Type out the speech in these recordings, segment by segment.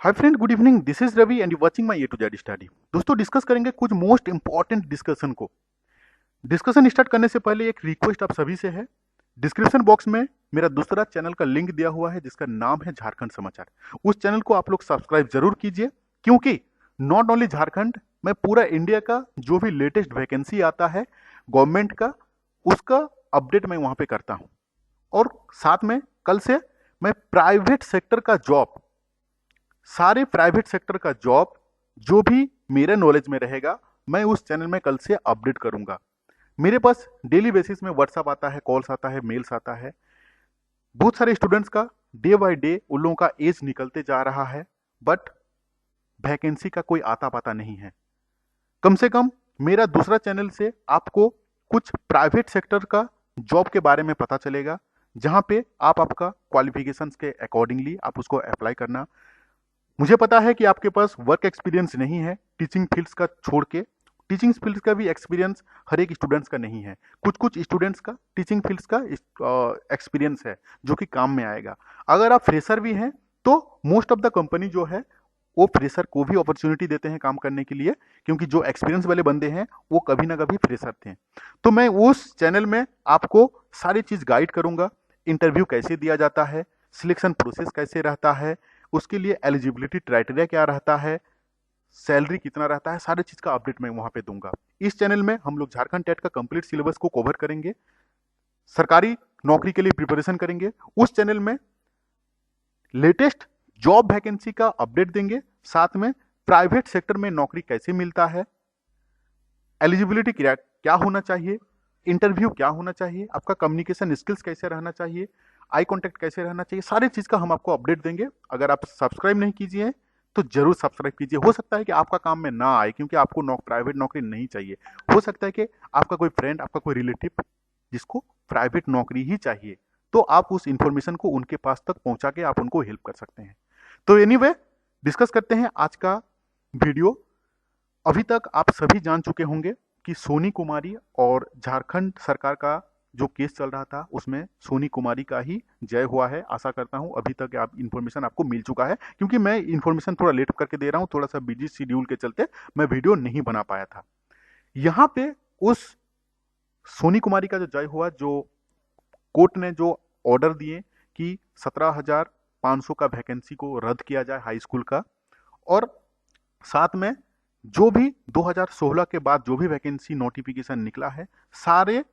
Hi friend, good evening. This is Ravi and you watching my A to Z study. दोस्तों, discuss करेंगे कुछ most important discussion को। Discussion start करने से पहले एक रिक्वेस्ट आप सभी से है। डिस्क्रिप्शन बॉक्स में मेरा दूसरा चैनल का लिंक दिया हुआ है जिसका नाम है झारखंड समाचार। उस चैनल को आप लोग सब्सक्राइब जरूर कीजिए, क्योंकि नॉट ओनली झारखंड में पूरा इंडिया का जो भी लेटेस्ट वैकेंसी आता है गवर्नमेंट का, उसका अपडेट मैं वहां पे करता हूं। और साथ में कल से मैं प्राइवेट सेक्टर का जॉब, सारे प्राइवेट सेक्टर का जॉब जो भी मेरे नॉलेज में रहेगा, मैं उस चैनल में कल से अपडेट करूंगा। मेरे पास डेली बेसिस में व्हाट्सअप आता है, कॉल्स आता है, मेल्स आता है। बहुत सारे स्टूडेंट्स का डे बाय डे उन लोगों का एज निकलते जा रहा है, बट वैकेंसी का कोई आता पता नहीं है। कम से कम मेरा दूसरा चैनल से आपको कुछ प्राइवेट सेक्टर का जॉब के बारे में पता चलेगा, जहां पे आप आपका क्वालिफिकेशंस के अकॉर्डिंगली आप उसको अप्लाई करना। मुझे पता है कि आपके पास वर्क एक्सपीरियंस नहीं है टीचिंग फील्ड्स का छोड़ के। टीचिंग फील्ड्स का भी एक्सपीरियंस हर एक स्टूडेंट्स का नहीं है। कुछ कुछ स्टूडेंट्स का टीचिंग फील्ड्स का एक्सपीरियंस है जो कि काम में आएगा। अगर आप फ्रेशर भी हैं तो मोस्ट ऑफ द कंपनी जो है वो फ्रेशर को भी अपॉर्चुनिटी देते हैं काम करने के लिए, क्योंकि जो एक्सपीरियंस वाले बंदे हैं वो कभी ना कभी फ्रेशर थे। तो मैं उस चैनल में आपको सारी चीज़ गाइड करूंगा। इंटरव्यू कैसे दिया जाता है, सिलेक्शन प्रोसेस कैसे रहता है, उसके लिए एलिजिबिलिटी क्राइटेरिया क्या रहता है, सैलरी कितना रहता है, सारी चीज का अपडेट मैं वहां पे दूंगा। इस चैनल में हम लोग झारखंड टेट का कंप्लीट सिलेबस को कवर करेंगे, सरकारी नौकरी के लिए प्रिपरेशन करेंगे। उस चैनल में लेटेस्ट जॉब वैकेंसी का अपडेट देंगे, साथ में प्राइवेट सेक्टर में नौकरी कैसे मिलता है, एलिजिबिलिटी क्या होना चाहिए, इंटरव्यू क्या होना चाहिए, आपका कम्युनिकेशन स्किल्स कैसे रहना चाहिए, आई कांटेक्ट कैसे रहना चाहिए, सारी चीज का हम आपको अपडेट देंगे। अगर आप सब्सक्राइब नहीं कीजिए तो जरूर सब्सक्राइब कीजिए। हो सकता है कि आपका काम में ना आए, क्योंकि आपको प्राइवेट नौकरी नहीं चाहिए। हो सकता है कि आपका कोई फ्रेंड, आपका कोई रिलेटिव जिसको प्राइवेट नौकरी ही चाहिए, तो आप उस इंफॉर्मेशन को उनके पास तक पहुंचा के आप उनको हेल्प कर सकते हैं। तो एनीवे, डिस्कस करते हैं आज का वीडियो। अभी तक आप सभी जान चुके होंगे कि सोनी कुमारी और झारखंड सरकार का जो केस चल रहा था उसमें सोनी कुमारी का ही जय हुआ है। आशा करता हूं अभी तक आप इन्फॉर्मेशन आपको मिल चुका है, क्योंकि मैं इन्फॉर्मेशन थोड़ा लेट करके दे रहा हूं, थोड़ा सा बिजी शेड्यूल के चलते मैं वीडियो नहीं बना पाया था। यहां पे उस सोनी कुमारी का जो जय हुआ, जो कोर्ट ने जो ऑर्डर दिए कि 17,500 का वैकेंसी को रद्द किया जाए हाई स्कूल का, और साथ में जो भी 2016 के बाद जो भी वैकेंसी नोटिफिकेशन निकला है, सारे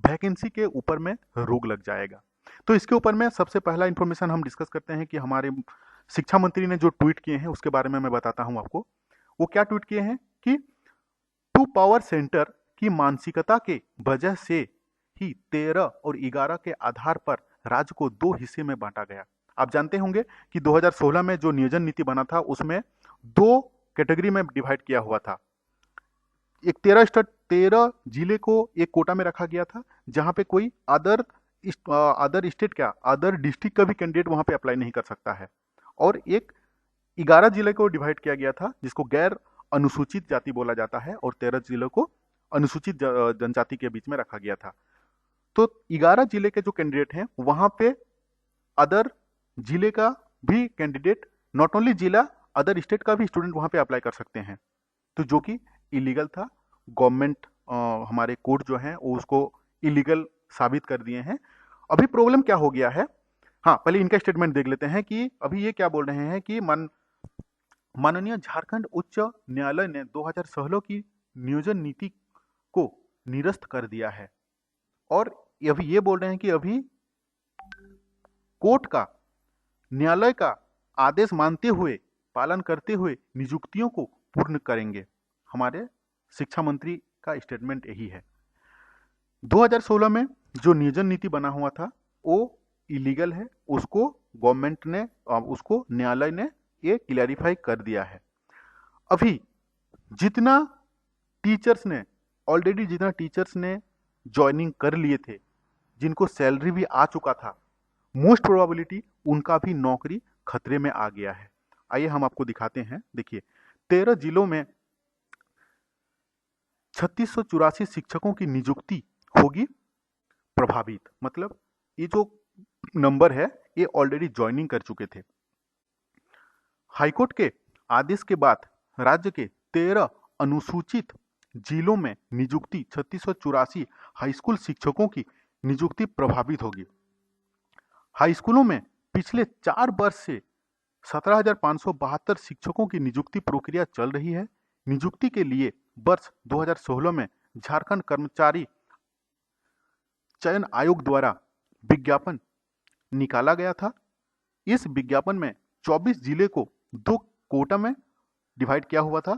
वैकेंसी के ऊपर में रोक लग जाएगा। तो इसके ऊपर में सबसे पहला इंफॉर्मेशन हम डिस्कस करते हैं कि हमारे शिक्षा मंत्री ने जो ट्वीट किए हैं उसके बारे में मैं बताता हूं आपको। वो क्या ट्वीट किए हैं कि टू पावर सेंटर की मानसिकता के वजह से ही 13 और 11 के आधार पर राज्य को दो हिस्से में बांटा गया। आप जानते होंगे कि 2016 में जो नियोजन नीति बना था उसमें दो कैटेगरी में डिवाइड किया हुआ था। एक 13 जिले को एक कोटा में रखा गया था, जहां पे कोई अदर स्टेट क्या अदर डिस्ट्रिक्ट का भी कैंडिडेट वहां पे अप्लाई नहीं कर सकता है। और एक 11 जिले को डिवाइड किया गया था जिसको गैर अनुसूचित जाति बोला जाता है, और 13 जिलों को अनुसूचित जनजाति के बीच में रखा गया था। तो 11 जिले के जो कैंडिडेट हैं वहां पे अदर जिले का भी कैंडिडेट, नॉट ओनली जिला, अदर स्टेट का भी स्टूडेंट वहां पे अप्लाई कर सकते हैं, तो जो कि इलीगल था। गवर्नमेंट हमारे कोर्ट जो है वो उसको इलीगल साबित कर दिए हैं। अभी प्रॉब्लम क्या हो गया है, हाँ पहले इनका स्टेटमेंट देख लेते हैं कि अभी ये क्या बोल रहे हैं कि माननीय झारखंड उच्च न्यायालय ने 2016 की नियोजन नीति को निरस्त कर दिया है, और अभी ये बोल रहे हैं कि अभी कोर्ट का, न्यायालय का आदेश मानते हुए, पालन करते हुए नियुक्तियों को पूर्ण करेंगे। हमारे शिक्षा मंत्री का स्टेटमेंट यही है। 2016 में जो नियोजन नीति बना हुआ था वो इलीगल है, उसको गवर्नमेंट ने, उसको न्यायालय ने ये क्लैरिफाई कर दिया है। अभी जितना टीचर्स ने ऑलरेडी जितना टीचर्स ने ज्वाइनिंग कर लिए थे, जिनको सैलरी भी आ चुका था, मोस्ट प्रोबेबिलिटी उनका भी नौकरी खतरे में आ गया है। आइए हम आपको दिखाते हैं। देखिए, 13 जिलों में 3684 शिक्षकों की नियुक्ति होगी प्रभावित। मतलब ये जो नंबर है ये ऑलरेडी ज्वाइनिंग कर चुके थे। हाईकोर्ट के आदेश के बाद राज्य के 13 अनुसूचित जिलों में नियुक्ति 3684 हाईस्कूल शिक्षकों की नियुक्ति प्रभावित होगी। हाईस्कूलों में पिछले 4 वर्ष से 17,572 शिक्षकों की नियुक्ति प्रक्रिया चल रही है। नियुक्ति के लिए वर्ष 2016 में झारखंड कर्मचारी चयन आयोग द्वारा विज्ञापन निकाला गया था। इस विज्ञापन में 24 जिले को 2 कोटा में डिवाइड किया हुआ था।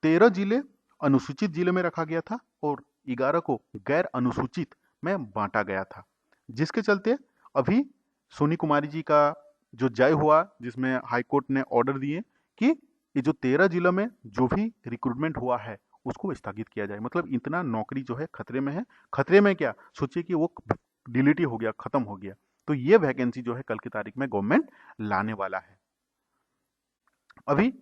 13 जिले अनुसूचित जिले में रखा गया था और 11 को गैर अनुसूचित में बांटा गया था, जिसके चलते अभी सोनी कुमारी जी का जो जय हुआ, जिसमें हाईकोर्ट ने ऑर्डर दिए कि ये जो 13 जिलों में जो भी रिक्रूटमेंट हुआ है उसको स्थगित किया जाए। मतलब इतना नौकरी जो है खतरे में है। खतरे में क्या, सोचिए कि वो डिलीट ही हो गया, खत्म हो गया। तो ये वैकेंसी जो है कल की तारीख में गवर्नमेंट लाने वाला है। अभी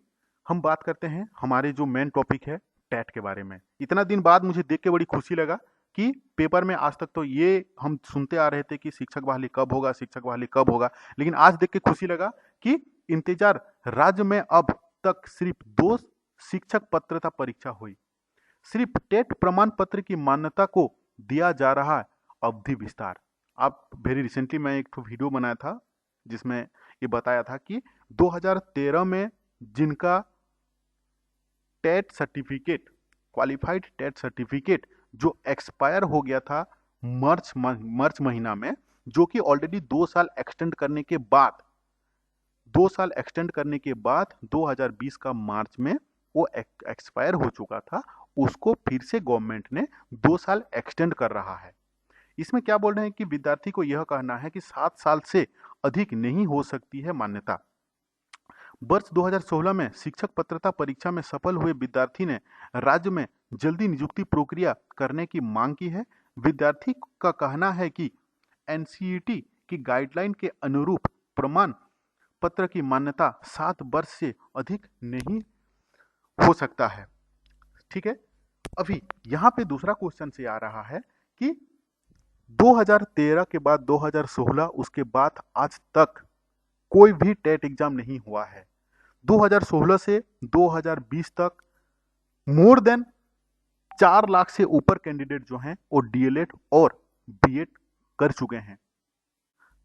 हम बात करते हैं हमारे जो मेन टॉपिक है टेट के बारे में। इतना दिन बाद मुझे देख के बड़ी खुशी लगा कि पेपर में आज तक तो ये हम सुनते आ रहे थे कि शिक्षक बहाली कब होगा, शिक्षक बहाली कब होगा, लेकिन आज देख के खुशी लगा कि इंतजार, राज्य में अब तक सिर्फ 2 शिक्षक पात्रता परीक्षा हुई। सिर्फ टेट प्रमाण पत्र की मान्यता को दिया जा रहा है अवधि विस्तार। आप वेरी रिसेंटली मैं एक वीडियो बनाया था जिसमें ये बताया था कि 2013 में जिनका TET certificate, qualified TET certificate जो एक्सपायर हो गया था मार्च महीना में, जो कि ऑलरेडी 2 साल एक्सटेंड करने के बाद 2020 का मार्च में वो एक्सपायर हो चुका था, उसको फिर से गवर्नमेंट ने 2 साल एक्सटेंड कर रहा है। इसमें क्या बोल रहे हैं कि विद्यार्थी को यह कहना है कि 7 साल से अधिक नहीं हो सकती है मान्यता। वर्ष 2016 में शिक्षक पात्रता परीक्षा में सफल हुए विद्यार्थी ने राज्य में जल्दी नियुक्ति प्रक्रिया करने की मांग की है। विद्यार्थी का कहना है कि एनसीईटी की गाइडलाइन के अनुरूप प्रमाण पत्र की मान्यता 7 वर्ष से अधिक नहीं हो सकता है। ठीक है, अभी यहाँ पे दूसरा क्वेश्चन से आ रहा है कि 2013 के बाद 2016, उसके बाद आज तक कोई भी टेट एग्जाम नहीं हुआ है। 2016 से 2020 तक मोर देन 4 लाख से ऊपर कैंडिडेट जो हैं वो डीएलएड और बीएड कर चुके हैं।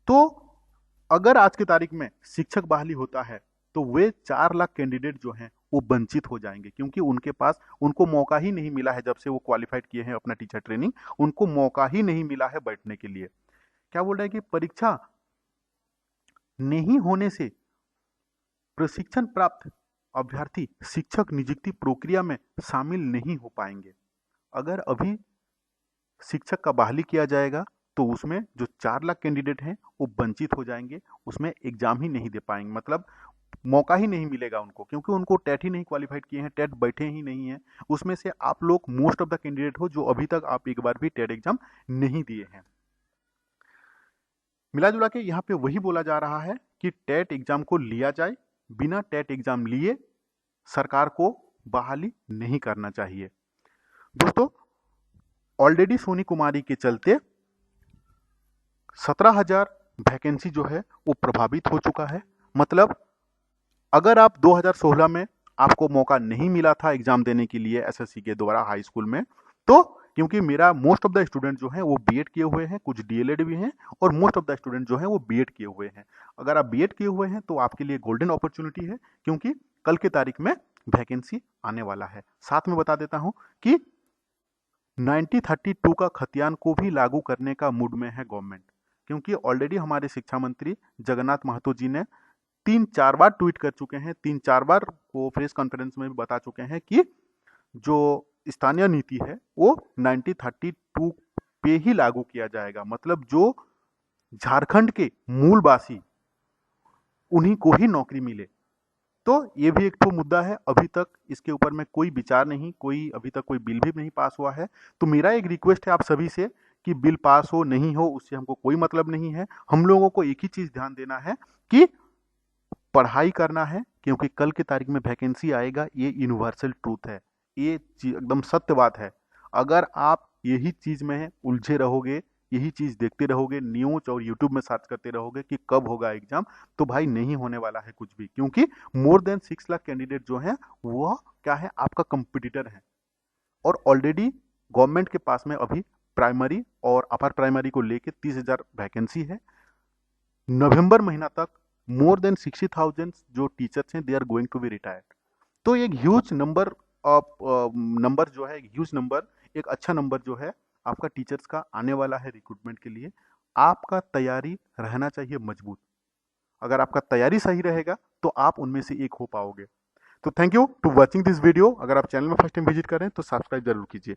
तो अगर आज की तारीख में शिक्षक बहाली होता है तो वे 4 लाख कैंडिडेट जो हैं वो वंचित हो जाएंगे, क्योंकि उनको मौका ही नहीं मिला है। जब से वो क्वालिफाइड किए हैं अपना टीचर ट्रेनिंग, उनको मौका ही नहीं मिला है बैठने के लिए। क्या बोल रहे हैं कि परीक्षा नहीं होने से प्रशिक्षण प्राप्त अभ्यर्थी शिक्षक नियुक्ति प्रक्रिया में शामिल नहीं हो पाएंगे। अगर अभी शिक्षक का बहाली किया जाएगा तो उसमें जो 4 लाख कैंडिडेट हैं वो वंचित हो जाएंगे, उसमें एग्जाम ही नहीं दे पाएंगे, मतलब मौका ही नहीं मिलेगा उनको, क्योंकि उनको टेट ही नहीं क्वालिफाइड किए हैं, टेट बैठे ही नहीं है। उसमें से आप लोग मोस्ट ऑफ द कैंडिडेट हो जो अभी तक आप एक बार भी टेट एग्जाम नहीं दिए हैं। मिला जुला के यहाँ पे वही बोला जा रहा है कि टेट एग्जाम को लिया जाए, बिना टेट एग्जाम लिए सरकार को बहाली नहीं करना चाहिए। दोस्तों, ऑलरेडी सोनी कुमारी के चलते 17,000 वैकेंसी जो है वो प्रभावित हो चुका है। मतलब अगर आप 2016 में आपको मौका नहीं मिला था एग्जाम देने के लिए एसएससी के द्वारा हाई स्कूल में, तो क्योंकि मेरा मोस्ट ऑफ द स्टूडेंट जो हैं वो बीएड किए हुए हैं, कुछ डीएलएड भी हैं, और मोस्ट ऑफ द स्टूडेंट जो हैं वो बीएड किए हुए हैं। अगर आप बीएड किए हुए हैं तो आपके लिए गोल्डन अपॉर्चुनिटी है, क्योंकि कल की तारीख में वैकेंसी आने वाला है। साथ में बता देता हूं कि 9032 का खतियान को भी लागू करने का मूड में है गवर्नमेंट, क्योंकि ऑलरेडी हमारे शिक्षा मंत्री जगन्नाथ महतो जी ने 3-4 बार ट्वीट कर चुके हैं, 3-4 बार वो प्रेस कॉन्फ्रेंस में भी बता चुके हैं कि जो स्थानीय नीति है वो 9032 पे ही लागू किया जाएगा। मतलब जो झारखंड के मूलवासी उन्हीं को ही नौकरी मिले। तो ये भी एक तो मुद्दा है। अभी तक इसके ऊपर में कोई विचार नहीं, अभी तक कोई बिल भी नहीं पास हुआ है। तो मेरा एक रिक्वेस्ट है आप सभी से कि बिल पास हो नहीं हो उससे हमको कोई मतलब नहीं है। हम लोगों को एक ही चीज ध्यान देना है कि पढ़ाई करना है, क्योंकि कल की तारीख में वैकेंसी आएगा, ये यूनिवर्सल ट्रूथ है, ये एकदम सत्य बात है। अगर आप यही चीज में उलझे रहोगे यही चीज़ देखते रहोगे, न्यूज़ और यूट्यूब में सर्च करते रहोगे कि कब होगा एग्जाम, तो भाई नहीं होने वाला है कुछ भी, क्योंकि मोर देन 6 लाख कैंडिडेट जो हैं वह क्या है, आपका कंपिटिटर है। और ऑलरेडी गवर्नमेंट के पास में अभी प्राइमरी और अपर प्राइमरी को लेके 30,000 वैकेंसी है। नवंबर महीना तक मोर देन 60,000 जो टीचर्स हैं they are going to be retired. तो एक ह्यूज नंबर ऑफ नंबर जो है, एक ह्यूज नंबर, एक अच्छा नंबर जो है आपका टीचर्स का आने वाला है रिक्रूटमेंट के लिए। आपका तैयारी रहना चाहिए मजबूत। अगर आपका तैयारी सही रहेगा तो आप उनमें से एक हो पाओगे। तो thank you to watching this video. अगर आप चैनल में फर्स्ट टाइम विजिट करें तो सब्सक्राइब जरूर कीजिए।